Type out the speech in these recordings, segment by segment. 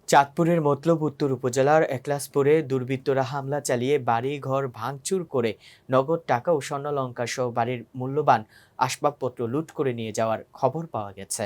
চাঁদপুরের মতলব উত্তর উপজেলার একলাসপুরে দুর্বৃত্তরা হামলা চালিয়ে বাড়ি ঘর ভাঙচুর করে নগদ টাকা ও স্বর্ণালংকার সহ বাড়ির মূল্যবান আসবাবপত্র লুট করে নিয়ে যাওয়ার খবর পাওয়া গেছে।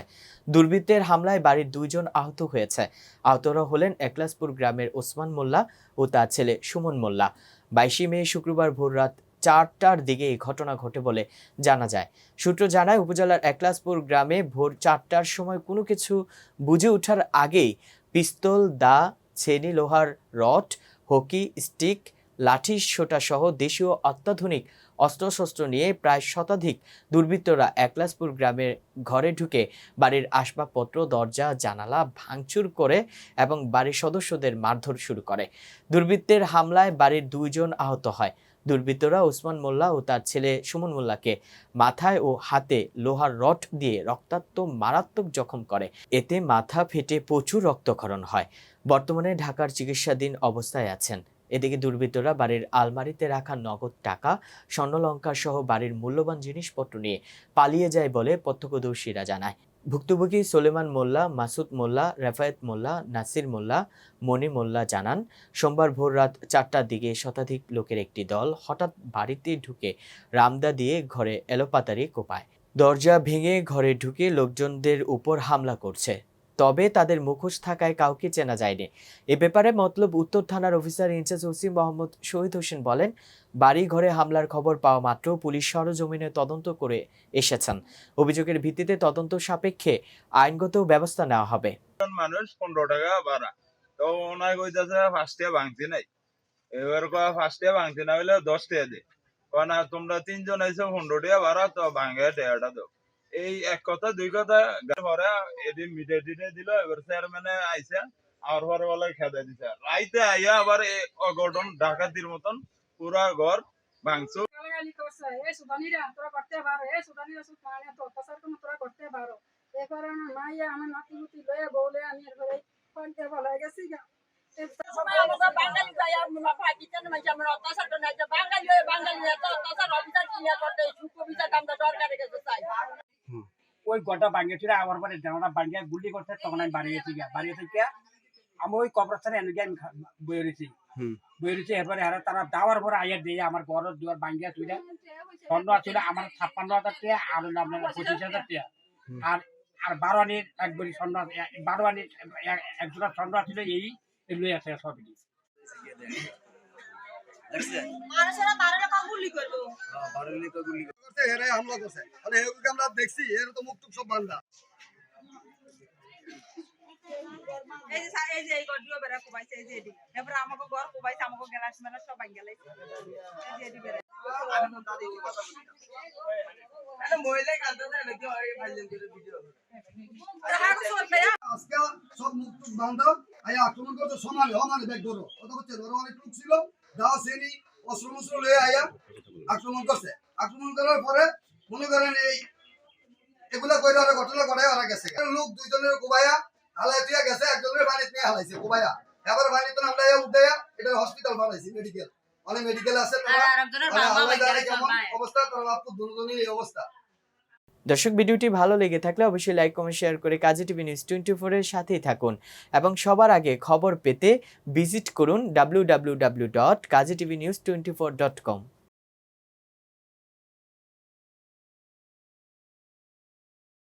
দুর্বৃত্তের হামলায় বাড়ির 2 জন আহত হয়েছে। আহতরা হলেন একলাসপুর গ্রামের ওসমান মোল্লা ও তার ছেলে সুমন মোল্লা। 22 মে শুক্রবার ভোররাত 4টার দিকে এই ঘটনা ঘটে বলে জানা যায়। সূত্র জানায়, উপজেলার একলাসপুর গ্রামে ভোর 4টার সময় কোনো কিছু বুঝে ওঠার আগেই পিস্তল, দা, ছেনি লোহার রড, হকি স্টিক, লাঠি সোটা সহ দেশীয় অত্যাধুনিক অস্ত্রশস্ত্র নিয়ে প্রায় শতাধিক দুর্বৃত্তরা একলাসপুর গ্রামের ঘরে ঢুকে বাড়ির আসবাবপত্র, দরজা, জানালা ভাঙচুর করে এবং বাড়ির সদস্যদের মারধর শুরু করে। দুর্বৃত্তের হামলায় বাড়ির 2 জন আহত হয়। দুর্বৃত্তরা ওসমান মোল্লা ও তার ছেলে সুমন মোল্লাকে মাথায় ও হাতে লোহার রড দিয়ে রক্তাক্ত মারাত্মক জখম করে। এতে মাথা ফেটে প্রচুর রক্তক্ষরণ হয়। বর্তমানে ঢাকার চিকিৎসাধীন অবস্থায় আছেন। এদিকে দুর্বৃত্তরা বাড়ির আলমারিতে রাখা নগদ টাকা, স্বর্ণালংকার সহ বাড়ির মূল্যবান জিনিসপত্র নিয়ে পালিয়ে যায় বলে প্রত্যক্ষদর্শীরা জানায়। ভুক্তভোগী সোলেমান মোল্লা, মাসুদ মোল্লা, রেফায়েত মোল্লা, নাসির মোল্লা, মনি মোল্লা জানান, সোমবার ভোর রাত 4টার দিকে শতাধিক লোকের একটি দল হঠাৎ বাড়িতে ঢুকে রামদা দিয়ে ঘরে এলোপাতাড়ি কোপায়। দরজা ভেঙে ঘরে ঢুকে লোকজনদের উপর হামলা করছে, তবে তাদের মুখোশ থাকায় কাউকে চেনা যায়নি। এ ব্যাপারে মতলব উত্তর থানার অফিসার ইনচার্জ ওসি মোহাম্মদ শহীদ হোসেন বলেন, বাড়ি ঘরে হামলার খবর পাওয়া মাত্র পুলিশ সরেজমিনে তদন্ত করে এসেছেন। অভিযোগের ভিত্তিতে তদন্ত সাপেক্ষে আইনগত ব্যবস্থা নেওয়া হবে। মানুষ 15 টাকা ভাড়া তো ওনার কইতাছে 5 টাকা ভাঙতি নাই, এবার 5 টাকা ভাঙতি না হইলে 10 টাকা দে, কারণ তোমরা 3 জন আইছো 15 টাকা ভাড়া তো ভাঙে টাকাটা দাও। এই এক কথা দুই কথা পরে এদিন মিটে দিতে দিল। এবার চেয়ারম্যানে আইসে আমার পরে বলে খেদা দিছে, রাইতে আইয়া আবার অঘটন ডাকাতির মতন পুরা ঘর ভাঙচুর। ওই গোটা ভাঙিয়েছিল, আমার পরে জানাটা ভাঙিয়ে গুলি করছে, তখন আমি বাড়িয়েছি গিয়া আমি ওই কবরস্থানে এনে গিয়ে আমি বইয়েছি। এরপরে তারা যাওয়ার পরে আইয়া দিয়ে আমার বড় দুয়ার ভাঙিয়া তুলে স্বর্ণ ছিল আমার 56,000 টাকা, আর আপনার 25,000 টাকা, আর 12 আনির একবারই স্বর্ণ, 12 আনির একজোড়া স্বর্ণ ছিল। এই লই আছে সবই। আমরা দেখছি এর তো মুখ সব বান্ধা। এই যে এই গডিও বেরা কোবাইছে, এই যে এডি এবার আমাকে ঘর কোবাইছে, আমাকে গ্লাস মেলা সব ভাঙ গেলাইছে। এই যে এডি বেরা আরে মহিলা কাঁদতে নাকি ওই ভাইলেন করে ভিডিও আজকে সব মুখ বান্ধা আই আক্রমণ করতে সমানে ব্যাগ ধরো কত হচ্ছে। ধরো অনেক লোক ছিল, দাও শ্রেণী অস্ত্র লয়ে আয়া আক্রমণ করছে। আক্রমণ করার পরে মনে করেন এই এগুলা কইরা ওরা ঘটনা করে ওরা গেছে। লোক 2 জনের কোবায়া হালাই দিয়া গেছে, একজনের পানি নিয়ে হালাইছে কোবায়া। এবার পানি তো আমরা উঠাইয়া এটা হসপিটাল বানাইছি, মেডিকেল অনেক মেডিকেল আছে। অবস্থা তার বাপু দুজনের এই অবস্থা। দর্শক, ভিডিওটি ভালো লেগে থাকলে অবশ্যই লাইক, কমেন্ট, শেয়ার করে কাজী টিভি নিউজ 24 এর সাথেই থাকুন এবং সবার আগে খবর পেতে ভিজিট করুন www.kaztvnews24.com।